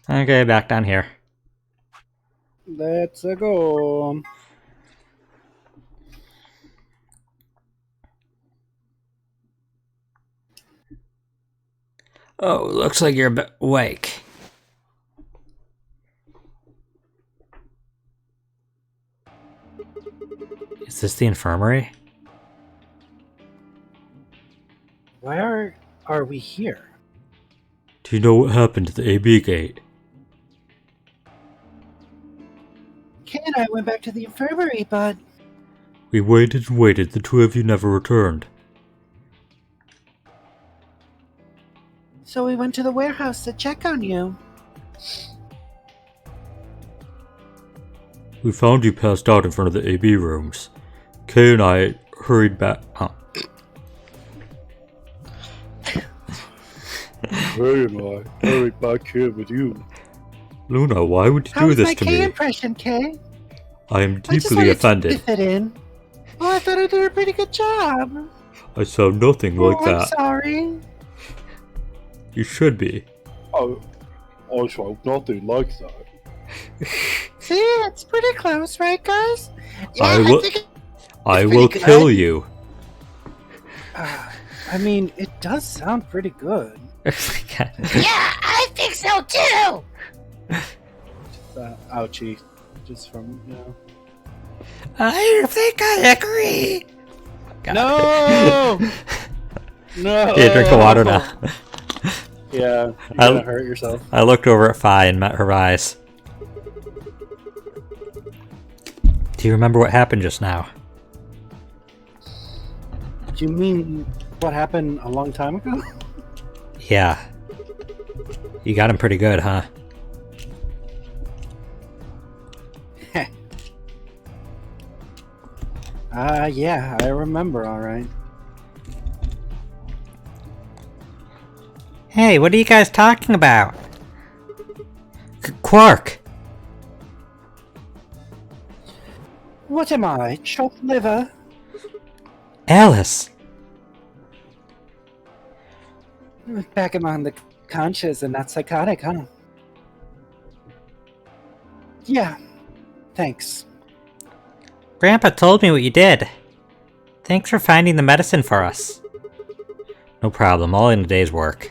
Okay, back down here. Let's go. Oh, looks like you're awake. Is this the infirmary? Where are we here? Do you know what happened to the AB gate? Kay and I went back to the infirmary, but We waited and waited, the two of you never returned. so we went to the warehouse to check on you. We found you passed out in front of the AB rooms. Kay and I hurried back. Kay and I hurried back here with you. Luna, why would you How do was this my to Kay me? impression, Kay? I am I just deeply wanted offended. to fit in. Oh, I thought I did a pretty good job. I sound nothing like I'm that. sorry. You should be. I shall nothing like that. See, it's pretty close, right, guys? I will pretty kill good. you. I mean, it does sound pretty good. Yeah, I think so too! Ouchie. Just from, you know. I think I agree! No! No! Yeah, drink the water now. Yeah, you're I'll- gonna hurt yourself. I looked over at Fi and met her eyes. Do you remember what happened just now? Do you mean what happened a long time ago? Yeah. You got him pretty good, huh? Yeah, I remember, alright. Hey, what are you guys talking about? Quark! What am I? Chopped liver? Alice! Back among the conscious and not psychotic, huh? Yeah. Thanks. Grandpa told me what you did. Thanks for finding the medicine for us. No problem, all in a day's work.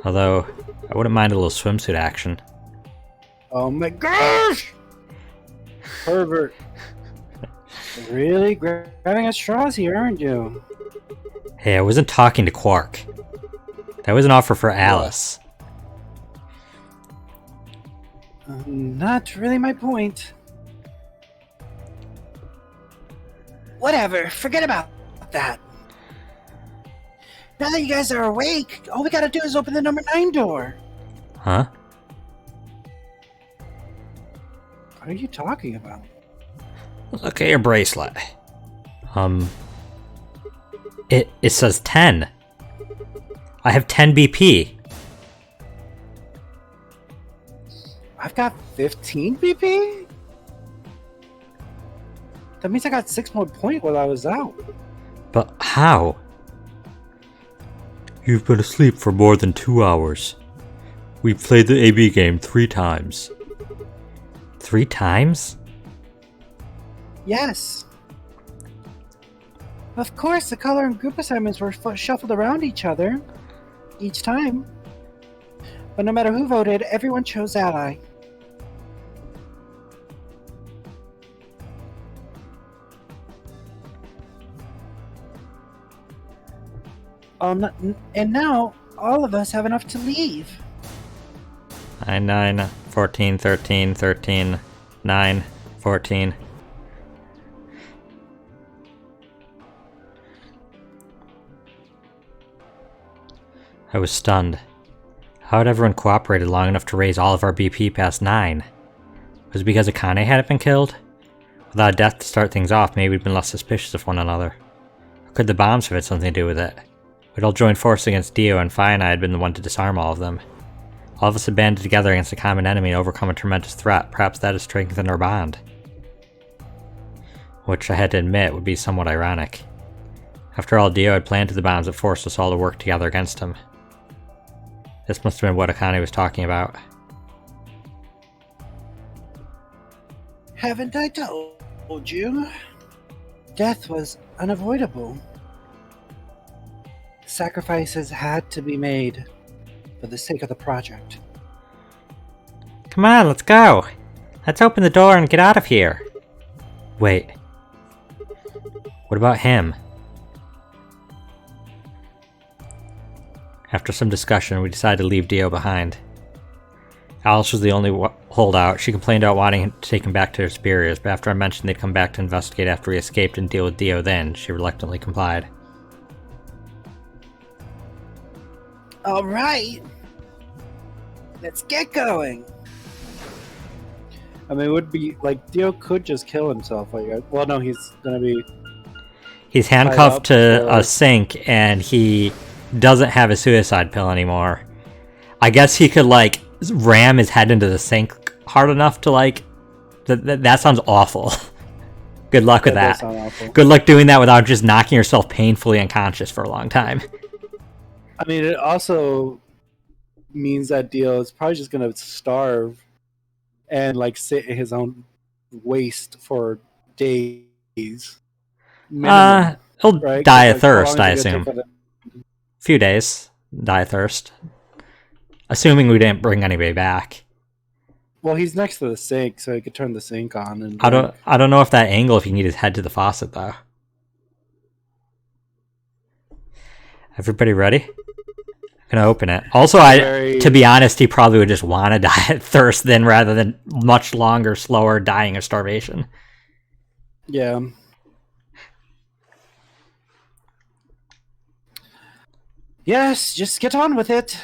Although, I wouldn't mind a little swimsuit action. Oh my gosh! Pervert. Really grabbing at straws here, aren't you? Hey, I wasn't talking to Quark. That was an offer for Alice. Not really my point. Whatever, forget about that. Now that you guys are awake, all we gotta do is open the number 9 door. Huh? What are you talking about? Look at your bracelet. It says 10. I have 10 BP. I've got 15 BP? That means I got 6 more point while I was out. But how? You've been asleep for more than 2 hours. We've played the AB game 3 times. 3 times? Yes. Of course, the color and group assignments were shuffled around each time. But no matter who voted, everyone chose Ally. And now, all of us have enough to leave. 9, 9, 14, 13, 13, 9, 14. I was stunned. How had everyone cooperated long enough to raise all of our BP past 9? Was it because Akane hadn't been killed? Without a death to start things off, maybe we'd been less suspicious of one another. Or could the bombs have had something to do with it? We'd all joined forces against Dio, and Fi and I had been the one to disarm all of them. All of us had banded together against a common enemy and overcome a tremendous threat. Perhaps that had strengthened our bond. Which I had to admit would be somewhat ironic. After all, Dio had planted the bombs that forced us all to work together against him. This must have been what Akane was talking about. Haven't I told you? Death was unavoidable. Sacrifices had to be made for the sake of the project. Come on, let's go. Let's open the door and get out of here. Wait. What about him? After some discussion, we decided to leave Dio behind. Alice was the only holdout. She complained about wanting to take him back to her superiors, but after I mentioned they'd come back to investigate after we escaped and deal with Dio then, she reluctantly complied. Alright! Let's get going! I mean, it would be like Dio could just kill himself. Like, well, no, he's gonna be. He's handcuffed to up, a sink, and he doesn't have a suicide pill anymore. I guess he could, like, ram his head into the sink hard enough to, like... That sounds awful. Good luck with That does that. sound awful. Good luck doing that without just knocking yourself painfully unconscious for a long time. I mean, it also means that Dio is probably just gonna starve and like sit in his own waste for days. Minimum, He'll right? die of Like, how long thirst, is I it gonna assume. take for the- Few days. Die of thirst. Assuming we didn't bring anybody back. Well, he's next to the sink, so he could turn the sink on. And I don't know if that angle, if you can get his head to the faucet, though. Everybody ready? I'm gonna open it. Also, to be honest, he probably would just want to die of thirst then, rather than much longer, slower dying of starvation. Yeah. Yes, just get on with it.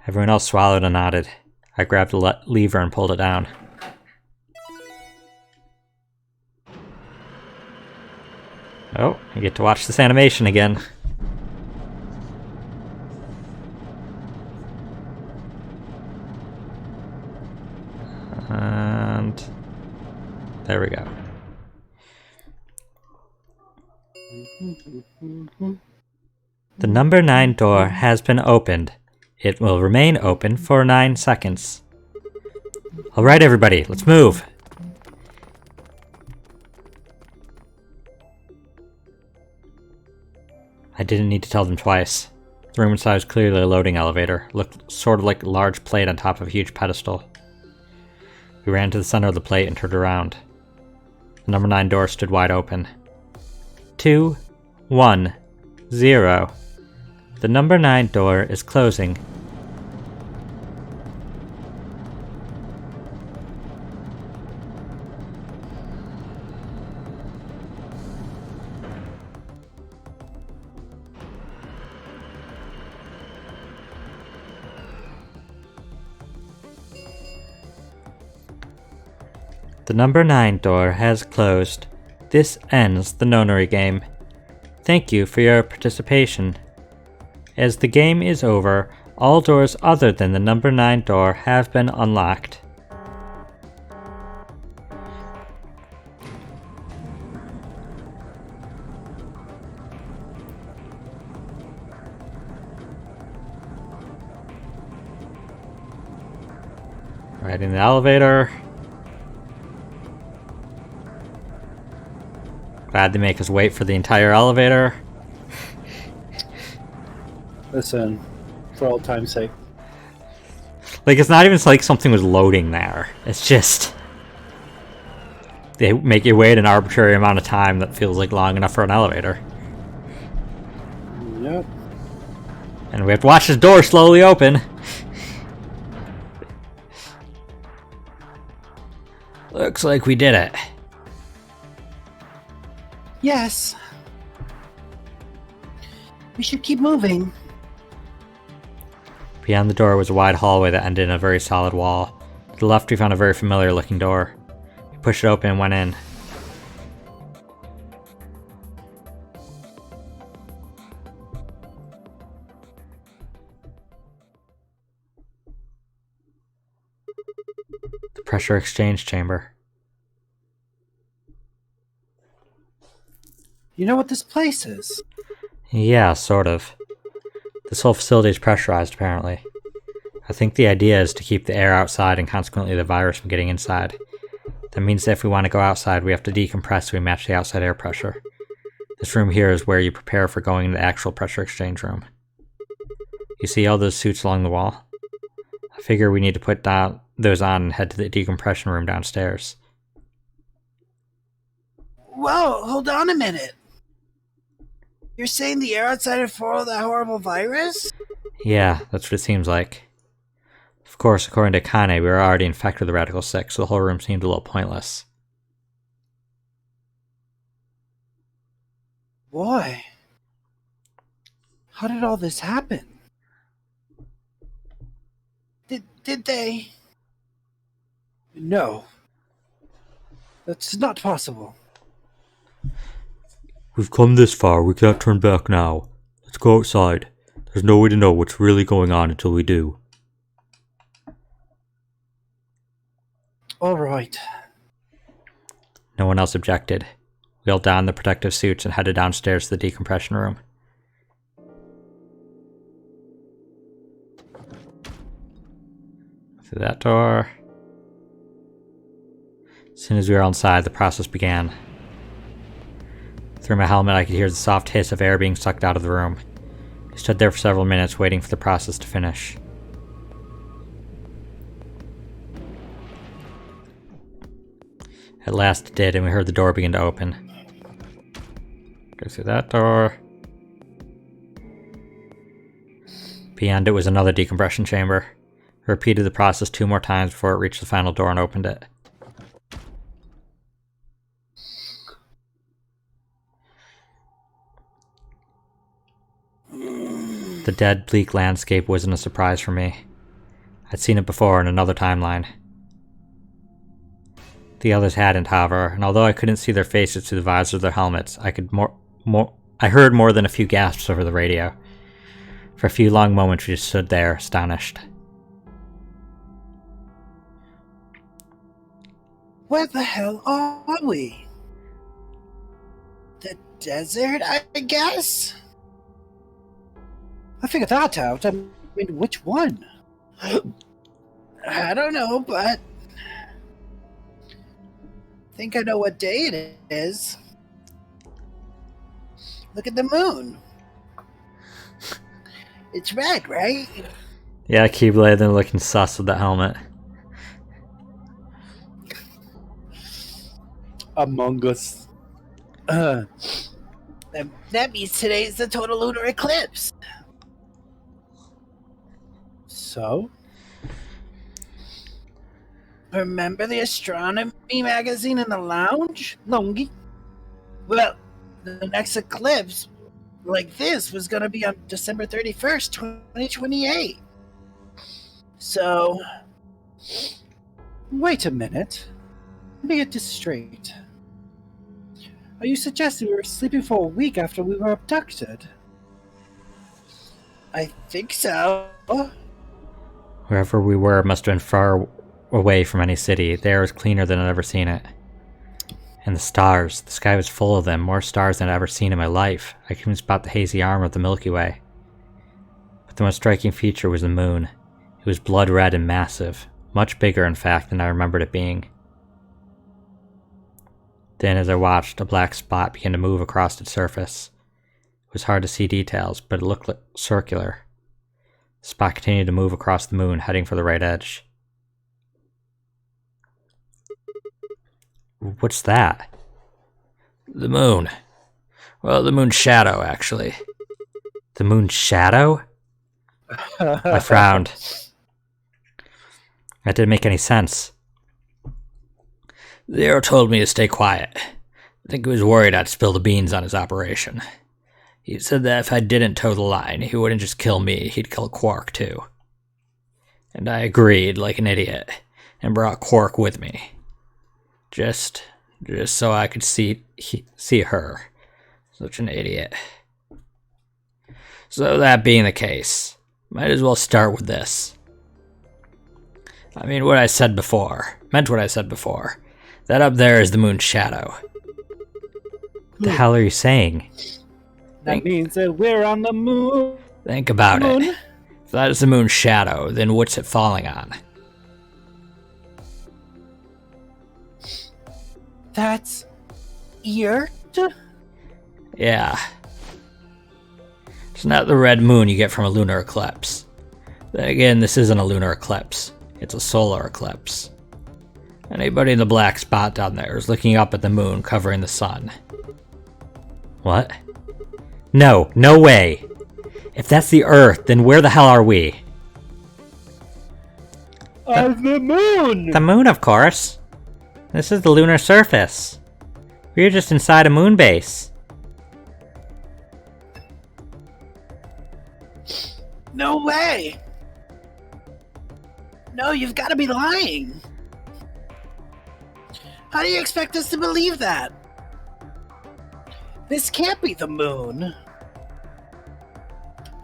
Everyone else swallowed and nodded. I grabbed the lever and pulled it down. Oh, you get to watch this animation again. And there we go. The number 9 door has been opened. It will remain open for 9 seconds. Alright everybody, let's move! I didn't need to tell them twice. The room inside was clearly a loading elevator. It looked sort of like a large plate on top of a huge pedestal. We ran to the center of the plate and turned around. The number 9 door stood wide open. 2, 1, 0. The number 9 door is closing. The number 9 door has closed. This ends the Nonary game. Thank you for your participation. As the game is over, all doors other than the number 9 door have been unlocked. Right in the elevator. Glad they make us wait for the entire elevator. Listen, for old time's sake. Like, it's not even like something was loading there. It's just... they make you wait an arbitrary amount of time that feels like long enough for an elevator. Yep. And we have to watch this door slowly open. Looks like we did it. Yes. We should keep moving. Beyond the door was a wide hallway that ended in a very solid wall. To the left we found a very familiar looking door. We pushed it open and went in. The pressure exchange chamber. You know what this place is? Yeah, sort of. This whole facility is pressurized, apparently. I think the idea is to keep the air outside and consequently the virus from getting inside. That means that if we want to go outside, we have to decompress so we match the outside air pressure. This room here is where you prepare for going into the actual pressure exchange room. You see all those suits along the wall? I figure we need to put those on and head to the decompression room downstairs. Whoa, hold on a minute. You're saying the air outside is full of that horrible virus? Yeah, that's what it seems like. Of course, according to Kane, we were already infected with the Radical 6, so the whole room seemed a little pointless. Boy. How did all this happen? Did they... No. That's not possible. We've come this far, we can't turn back now. Let's go outside. There's no way to know what's really going on until we do. All right. No one else objected. We all donned the protective suits and headed downstairs to the decompression room. Through that door. As soon as we were inside, the process began. Through my helmet, I could hear the soft hiss of air being sucked out of the room. I stood there for several minutes, waiting for the process to finish. At last it did, and we heard the door begin to open. Go through that door. Beyond it was another decompression chamber. I repeated the process 2 more times before it reached the final door and opened it. The dead, bleak landscape wasn't a surprise for me. I'd seen it before in another timeline. The others hadn't, however, and although I couldn't see their faces through the visors of their helmets, I heard more than a few gasps over the radio. For a few long moments we just stood there, astonished. Where the hell are we? The desert, I guess? I figured that out. I mean, which one? I don't know, but... I think I know what day it is. Look at the moon. It's red, right? Yeah, Keyblade then looking sus with that helmet. Among Us. That means today's the total lunar eclipse. So? Remember the astronomy magazine in the lounge, Longi? Well, the next eclipse like this was going to be on December 31st, 2028. So... Wait a minute. Let me get this straight. Are you suggesting we were sleeping for a week after we were abducted? I think so. Wherever we were must have been far away from any city. The air was cleaner than I'd ever seen it. And the stars. The sky was full of them, more stars than I'd ever seen in my life. I could even spot the hazy arm of the Milky Way. But the most striking feature was the moon. It was blood red and massive. Much bigger, in fact, than I remembered it being. Then, as I watched, a black spot began to move across its surface. It was hard to see details, but it looked circular. The spot continued to move across the moon, heading for the right edge. What's that? The moon. Well, the moon's shadow, actually. The moon's shadow? I frowned. That didn't make any sense. The arrow told me to stay quiet. I think he was worried I'd spill the beans on his operation. He said that if I didn't toe the line, he wouldn't just kill me, he'd kill Quark too. And I agreed like an idiot, and brought Quark with me. Just so I could see her. Such an idiot. So that being the case, might as well start with this. I mean what I said before. Meant what I said before. That up there is the moon's shadow. What the hell are you saying? That means that we're on the moon. Think about it. If that is the moon's shadow, then what's it falling on? That's Eert? Yeah. It's not the red moon you get from a lunar eclipse. Then again, this isn't a lunar eclipse. It's a solar eclipse. Anybody in the black spot down there is looking up at the moon covering the sun. What? No, no way! If that's the Earth, then where the hell are we? The moon! The moon, of course. This is the lunar surface. We're just inside a moon base. No way! No, you've got to be lying. How do you expect us to believe that? This can't be the moon.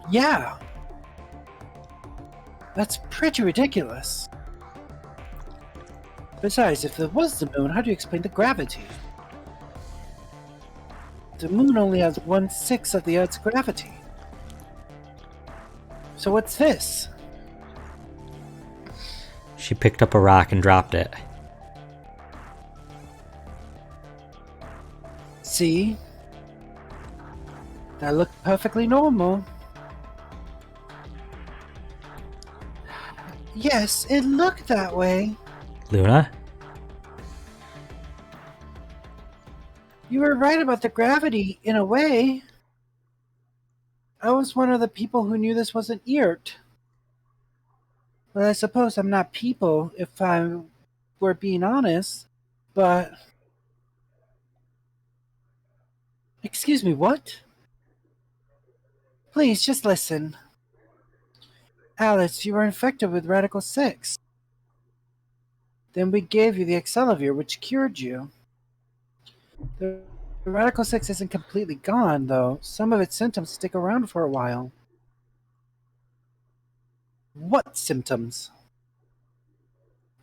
Yeah. That's pretty ridiculous. Besides, if it was the moon, how do you explain the gravity? The moon only has 1/6 of the Earth's gravity. So what's this? She picked up a rock and dropped it. See? That looked perfectly normal. Yes, it looked that way. Luna? You were right about the gravity, in a way. I was one of the people who knew this wasn't Eert. Well, I suppose I'm not people, if I were being honest, but... Excuse me, what? Please, just listen. Alice, you were infected with Radical 6. Then we gave you the Excelavir, which cured you. The Radical 6 isn't completely gone, though. Some of its symptoms stick around for a while. What symptoms?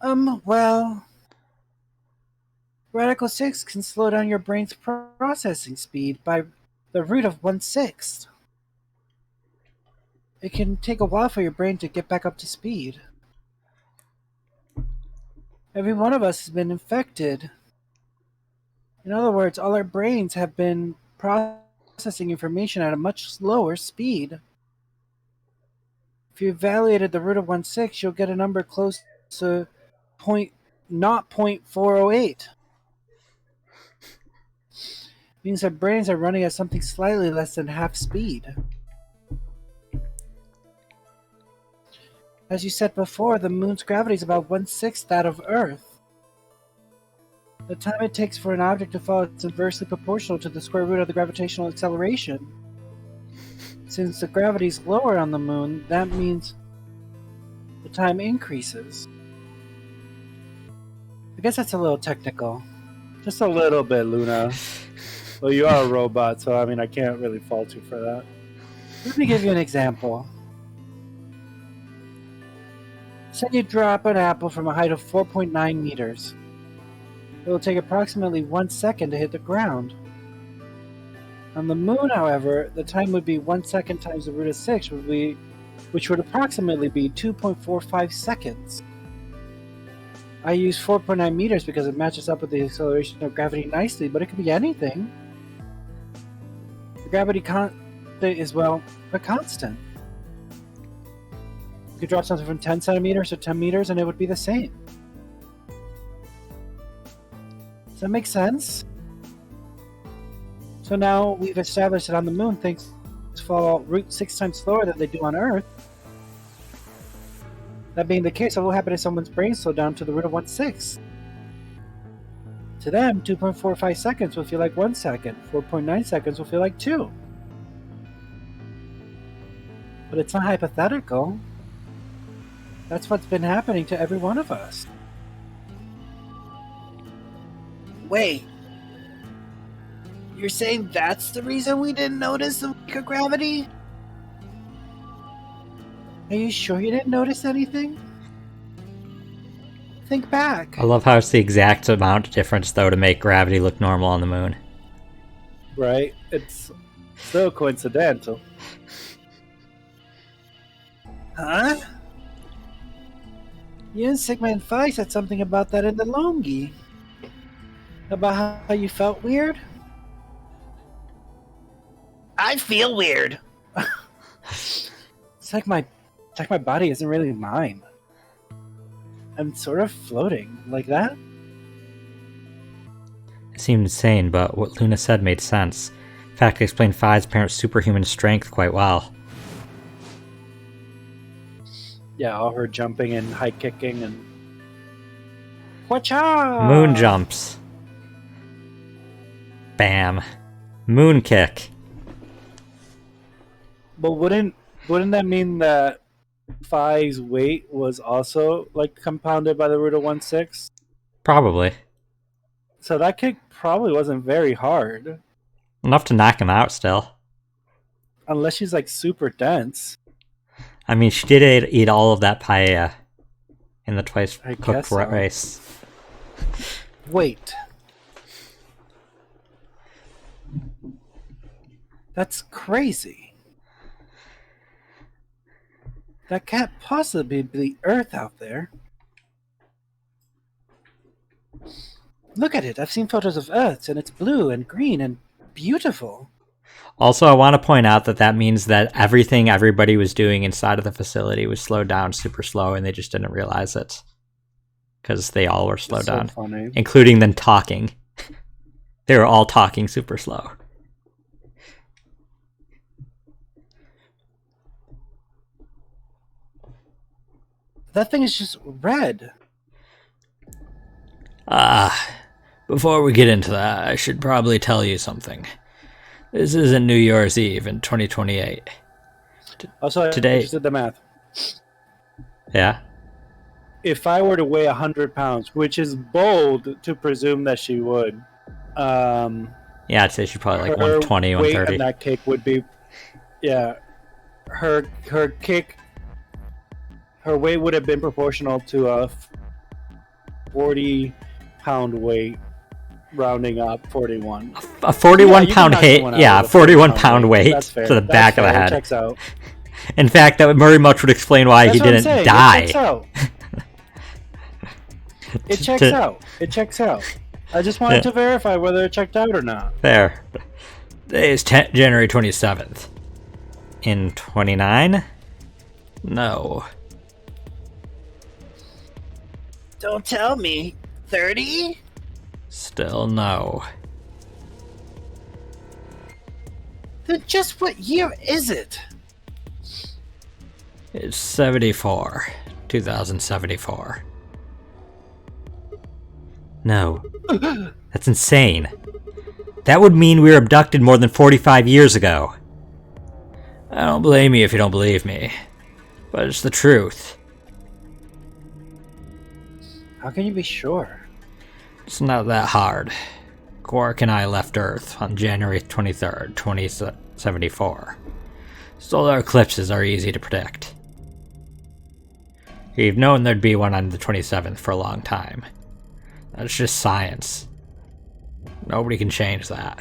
Well... Radical 6 can slow down your brain's processing speed by the root of 1/6. It can take a while for your brain to get back up to speed. Every one of us has been infected. In other words, all our brains have been processing information at a much slower speed. If you evaluated the root of 1/6, you'll get a number close to not 0.408. Means our brains are running at something slightly less than half speed. As you said before, the moon's gravity is about 1/6 that of Earth. The time it takes for an object to fall is inversely proportional to the square root of the gravitational acceleration. Since the gravity is lower on the moon, that means the time increases. I guess that's a little technical. Just a little bit, Luna. Well, you are a robot, so I mean, I can't really fault you for that. Let me give you an example. Say you drop an apple from a height of 4.9 meters. It will take approximately 1 second to hit the ground. On the moon, however, the time would be 1 second times the root of 6, which would approximately be 2.45 seconds. I use 4.9 meters because it matches up with the acceleration of gravity nicely, but it could be anything. The gravity constant is, well, a constant. You could drop something from 10 centimeters to 10 meters and it would be the same. Does that make sense? So now we've established that on the moon things fall root 6 times slower than they do on Earth. That being the case, what will happen if someone's brain slowed down to the root of 1/6? To them, 2.45 seconds will feel like 1 second. 4.9 seconds will feel like 2. But it's not hypothetical. That's what's been happening to every one of us. Wait. You're saying that's the reason we didn't notice the weaker gravity? Are you sure you didn't notice anything? Think back. I love how it's the exact amount of difference, though, to make gravity look normal on the moon. Right? It's so coincidental. Huh? You and Sigma and Phi said something about that in the Longi. About how you felt weird? I feel weird. It's like my body isn't really mine. I'm sort of floating like that. It seemed insane, but what Luna said made sense. In fact, it explained Fi's parents' superhuman strength quite well. Yeah, all her jumping and high kicking and Whatcha! Moon jumps. Bam. Moon kick. But wouldn't that mean that Fi's weight was also like compounded by the root of 1/6? Probably. So that kick probably wasn't very hard. Enough to knock him out still. Unless she's like super dense. I mean, she did eat all of that paella in the twice I cooked guess so. rice. Wait. That's crazy. That can't possibly be Earth out there. Look at it. I've seen photos of Earth, and it's blue and green and beautiful. Also, I want to point out that that means that everything everybody was doing inside of the facility was slowed down super slow, and they just didn't realize it. Because they all were slowed So down. funny. Including them talking. They were all talking super slow. That thing is just red. Before we get into that, I should probably tell you something. This isn't New Year's Eve in 2028. Also, Today- I just did the math. Yeah? If I were to weigh 100 pounds, which is bold to presume that she would, Yeah, I'd say she's probably like her 120, weight 130. on that kick would be, yeah, her kick, her weight would have been proportional to a 40-pound weight, rounding up 41. A 41 Yeah, you pound can knock hit, someone out yeah, with a 41 pound weight That's fair. to the That's back of the fair. It head. checks out. In fact, that very much would explain why That's he what I'm didn't saying. die. It checks out. It checks To- out. It checks out. I just wanted Yeah. to verify whether it checked out or not. There. Today is January 27th. In 29? No. Don't tell me. 30? Still no. Then just what year is it? It's 74. 2074. No. That's insane. That would mean we were abducted more than 45 years ago. I don't blame you if you don't believe me. But it's the truth. How can you be sure? It's not that hard. Quark and I left Earth on January 23rd, 2074. Solar eclipses are easy to predict. We've known there'd be one on the 27th for a long time. That's just science. Nobody can change that.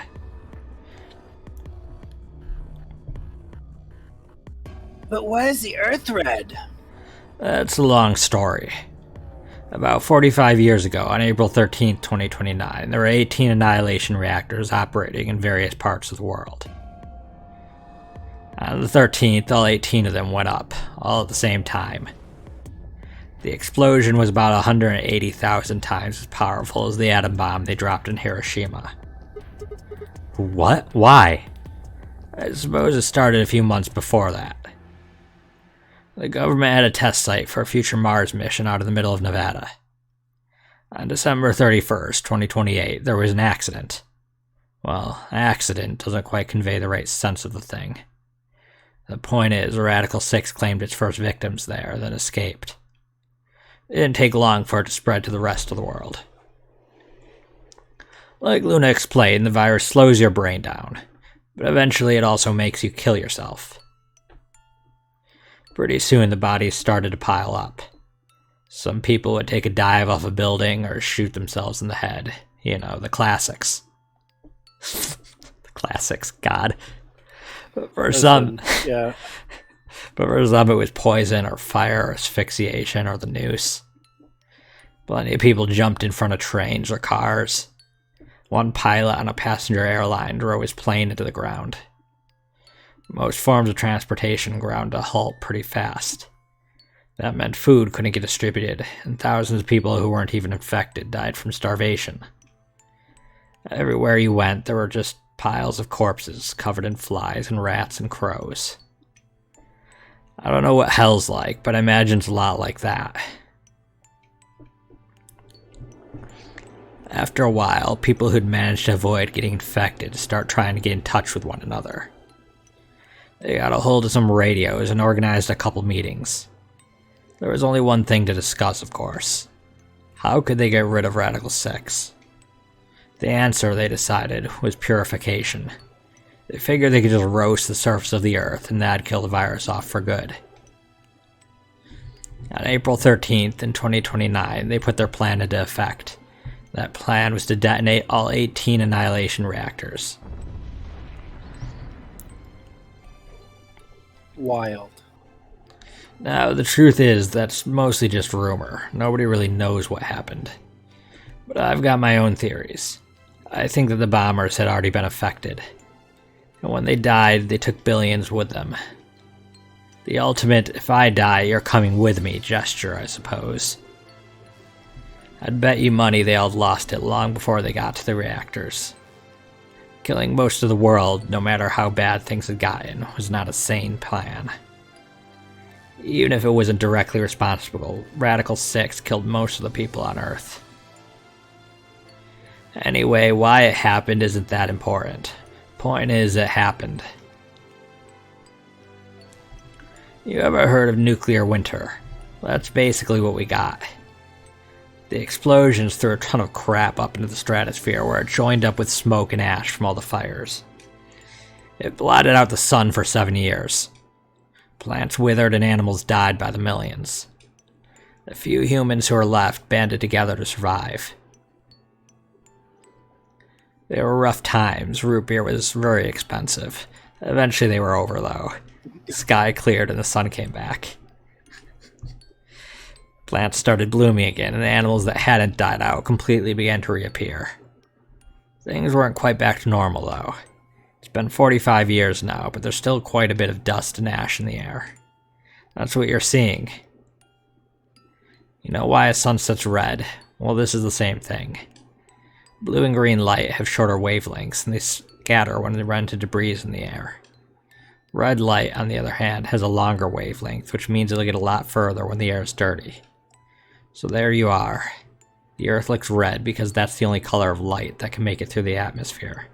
But why is the Earth red? That's a long story. About 45 years ago, on April 13th, 2029, there were 18 Annihilation reactors operating in various parts of the world. On the 13th, all 18 of them went up, all at the same time. The explosion was about 180,000 times as powerful as the atom bomb they dropped in Hiroshima. What? Why? I suppose it started a few months before that. The government had a test site for a future Mars mission out of the middle of Nevada. On December 31st, 2028, there was an accident. Well, accident doesn't quite convey the right sense of the thing. The point is, Radical 6 claimed its first victims there, then escaped. It didn't take long for it to spread to the rest of the world. Like Luna explained, the virus slows your brain down, but eventually it also makes you kill yourself. Pretty soon the bodies started to pile up. Some people would take a dive off a building or shoot themselves in the head. You know, the classics. The classics, God. But for some... Yeah. But for some it was poison or fire or asphyxiation or the noose. Plenty of people jumped in front of trains or cars. One pilot on a passenger airline drove his plane into the ground. Most forms of transportation ground to a halt pretty fast. That meant food couldn't get distributed, and thousands of people who weren't even infected died from starvation. Everywhere you went, there were just piles of corpses covered in flies and rats and crows. I don't know what hell's like, but I imagine it's a lot like that. After a while, people who'd managed to avoid getting infected start trying to get in touch with one another. They got a hold of some radios and organized a couple meetings. There was only one thing to discuss, of course. How could they get rid of Radical 6? The answer, they decided, was purification. They figured they could just roast the surface of the Earth and that'd kill the virus off for good. On April 13th in 2029, they put their plan into effect. That plan was to detonate all 18 Annihilation reactors. Wild. Now, the truth is, that's mostly just rumor. Nobody really knows what happened. But I've got my own theories. I think that the bombers had already been affected. And when they died, they took billions with them. The ultimate, if I die, you're coming with me gesture, I suppose. I'd bet you money they all lost it long before they got to the reactors. Killing most of the world, no matter how bad things had gotten, was not a sane plan. Even if it wasn't directly responsible, Radical 6 killed most of the people on Earth. Anyway, why it happened isn't that important. Point is, it happened. You ever heard of nuclear winter? Well, that's basically what we got. The explosions threw a ton of crap up into the stratosphere where it joined up with smoke and ash from all the fires. It blotted out the sun for 7 years. Plants withered and animals died by the millions. The few humans who were left banded together to survive. They were rough times. Root beer was very expensive. Eventually they were over, though. The sky cleared and the sun came back. Plants started blooming again, and the animals that hadn't died out completely began to reappear. Things weren't quite back to normal, though. It's been 45 years now, but there's still quite a bit of dust and ash in the air. That's what you're seeing. You know why a sunset's red? Well, this is the same thing. Blue and green light have shorter wavelengths, and they scatter when they run into debris in the air. Red light, on the other hand, has a longer wavelength, which means it'll get a lot further when the air is dirty. So there you are. The Earth looks red because that's the only color of light that can make it through the atmosphere.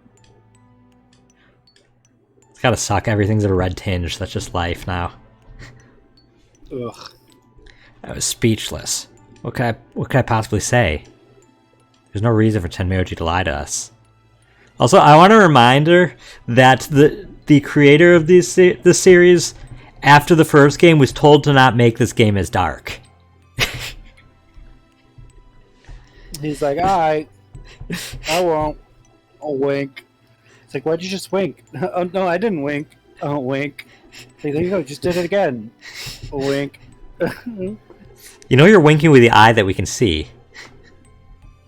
It's gotta suck, everything's a red tinge, that's just life now. Ugh. I was speechless. What could I possibly say? There's no reason for Tenmyoji to lie to us. Also, I want a reminder that the creator of this series, after the first game, was told to not make this game as dark. He's like, alright, I won't. I'll wink. It's like, why'd you just wink? Oh, no, I didn't wink. Oh, wink. It's like, there you go, just did it again. A wink. You know you're winking with the eye that we can see.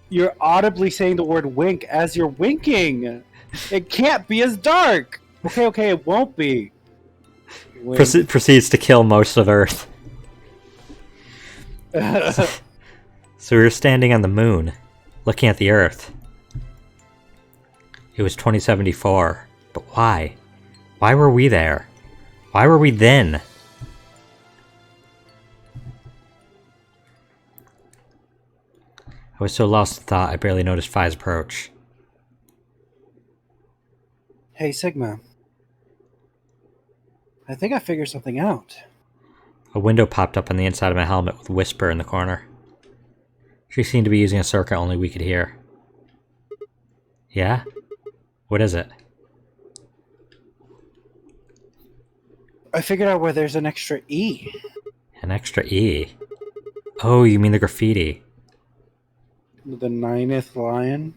You're audibly saying the word wink as you're winking. It can't be as dark. Okay, it won't be. Proceeds to kill most of Earth. So we were standing on the moon, looking at the Earth. It was 2074, but why? Why were we there? Why were we then? I was so lost in thought I barely noticed Phi's approach. Hey, Sigma. I think I figured something out. A window popped up on the inside of my helmet with Whisper in the corner. She seemed to be using a circuit only we could hear. Yeah? What is it? I figured out where there's an extra E. An extra E? Oh, you mean the graffiti. The 9th lion?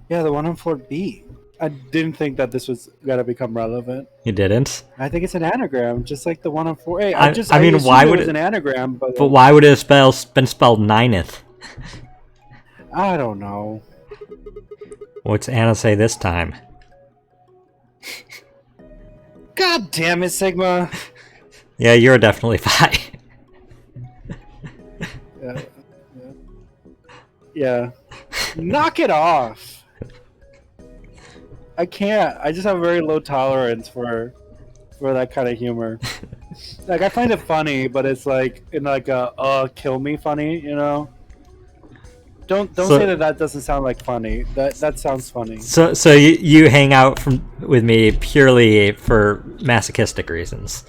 Yeah, the one on floor B. I didn't think that this was gonna become relevant. You didn't? I think it's an anagram, just like the one on floor A. I mean, why would it was an anagram? But why would it have been spelled nineth? I don't know. What's Anna say this time? God damn it, Sigma. Yeah, you're definitely Phi. Yeah. Knock it off. I can't. I just have a very low tolerance for that kind of humor. Like I find it funny, but it's like in like a kill me funny, you know? Don't So- say that doesn't sound like funny. That sounds funny. So you hang out with me purely for masochistic reasons.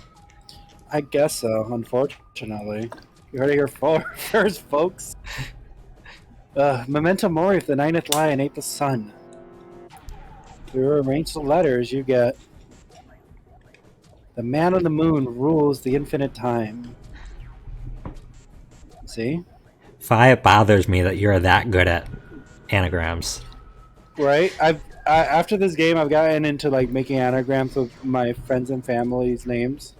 I guess so, unfortunately. You heard it here first, folks. Memento Mori, if the night hath lie and ate the sun. If you arrange the letters, you get the man on the moon rules the infinite time. See? Phi, it bothers me that you're that good at anagrams. Right? After this game, I've gotten into like making anagrams of my friends and family's names.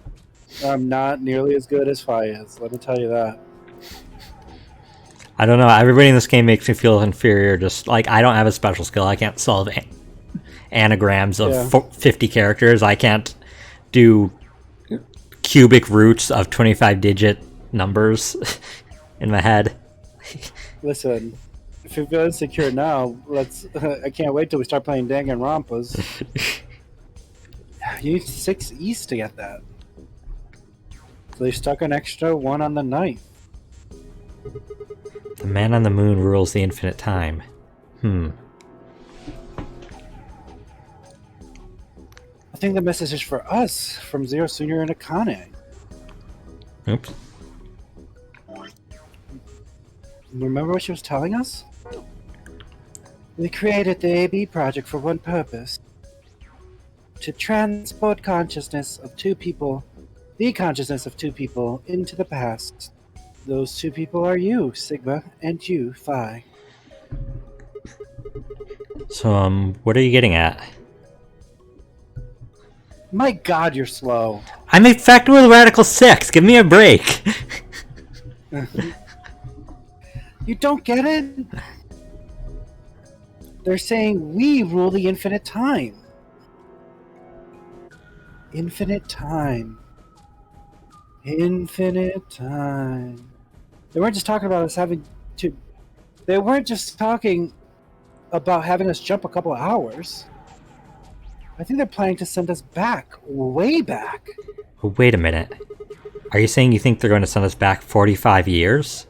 I'm not nearly as good as Phi is. Let me tell you that. I don't know. Everybody in this game makes me feel inferior. Just like I don't have a special skill. I can't solve anagrams of Yeah. 50 characters. I can't do cubic roots of 25-digit numbers in my head. Listen, if you feel insecure now, let's. I can't wait till we start playing Danganronpas. You need 6 East to get that. So they stuck an extra 1 on the night. The man on the moon rules the infinite time. I think the message is for us from Zero Senior and Akane. Oops. Remember what she was telling us? We created the AB project for one purpose. To transport consciousness of 2 people, the consciousness of 2 people, into the past. Those 2 people are you, Sigma, and you, Phi. So, what are you getting at? My god, you're slow. I'm infected with Radical 6. Give me a break. You don't get it? They're saying we rule the infinite time. Infinite time. Infinite time. They weren't just talking about us having to. They weren't just talking about having us jump a couple of hours. I think they're planning to send us back, way back. Wait a minute. Are you saying you think they're going to send us back 45 years?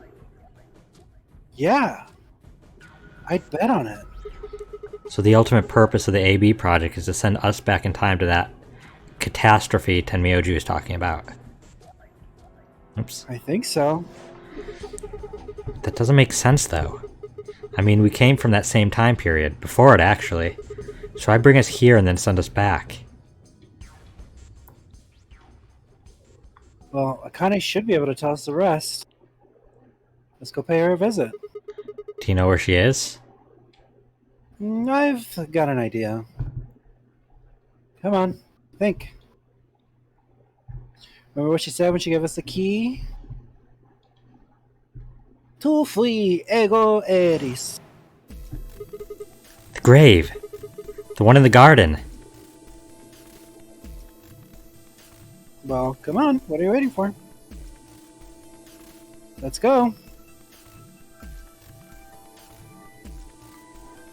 Yeah. I'd bet on it. So the ultimate purpose of the AB project is to send us back in time to that catastrophe Tenmyoju is talking about. Oops. I think so. That doesn't make sense, though. I mean, we came from that same time period, before it actually. So why bring us here and then send us back? Well, Akane should be able to tell us the rest. Let's go pay her a visit. Do you know where she is? I've got an idea. Come on, think. Remember what she said when she gave us the key? Tu fui ego eris. The grave. The one in the garden. Well, come on, what are you waiting for? Let's go.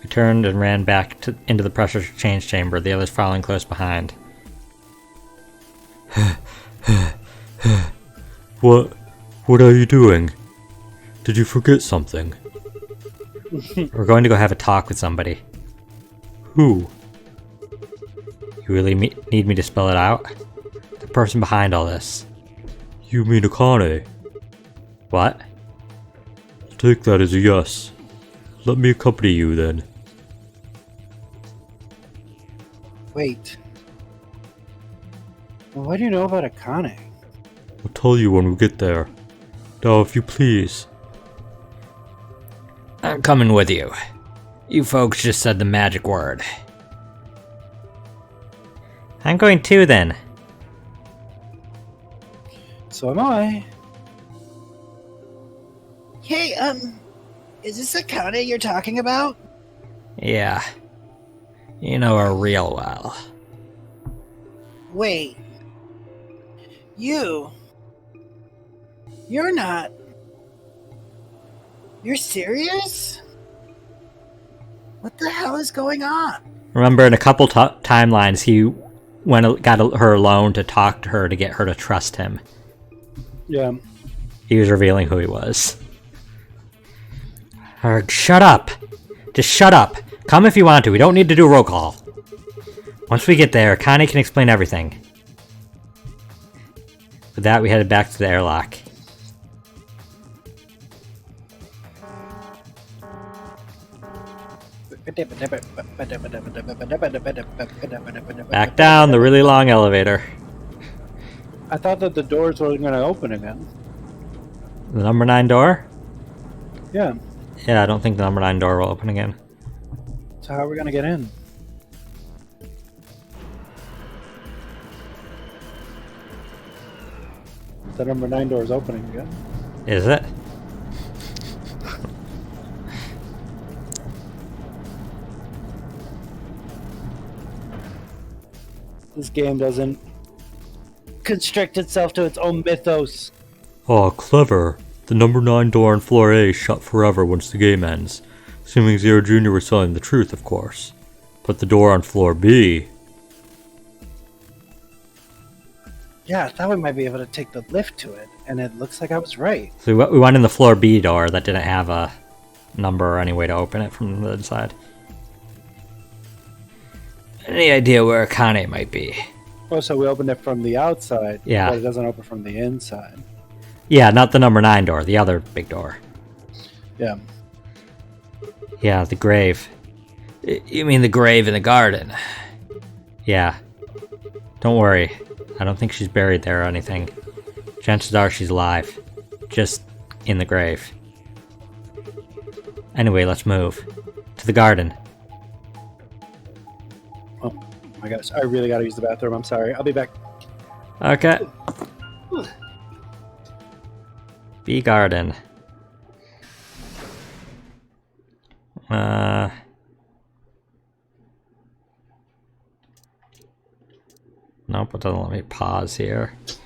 We turned and ran back into the pressure change chamber, the others following close behind. What are you doing? Did you forget something? We're going to go have a talk with somebody. Who? You really need me to spell it out? The person behind all this. You mean Akane? What? Take that as a yes. Let me accompany you then. Wait. Well, what do you know about Akane? I'll tell you when we get there. Now, if you please. I'm coming with you. You folks just said the magic word. I'm going too, then. So am I. Hey, is this Akane you're talking about? Yeah. You know her real well. Wait. You're not. You're serious? What the hell is going on? Remember, in a couple timelines, he got her alone to talk to her to get her to trust him. Yeah. He was revealing who he was. Shut up! Just shut up! Come if you want to, we don't need to do roll call. Once we get there, Connie can explain everything. With that, we headed back to the airlock. Back down the really long elevator. I thought that the doors were going to open again. The number 9 door? Yeah. Yeah, I don't think the number 9 door will open again. So how are we going to get in? The number 9 door is opening again. Is it? This game doesn't constrict itself to its own mythos. Oh, clever. The number 9 door on floor A is shut forever once the game ends. Assuming Zero Jr. was telling the truth, of course. But the door on floor B... Yeah, I thought we might be able to take the lift to it, and it looks like I was right. So we went in the floor B door that didn't have a number or any way to open it from the inside. Any idea where Akane might be? Oh, so we opened it from the outside, Yeah. but it doesn't open from the inside. Yeah, not the number 9 door, the other big door. Yeah. Yeah, the grave. You mean the grave in the garden? Yeah. Don't worry. I don't think she's buried there or anything. Chances are she's alive. Just in the grave. Anyway, let's move. To the garden. Oh my gosh, I really gotta use the bathroom. I'm sorry. I'll be back. Okay. B garden. Nope, it doesn't let me pause here.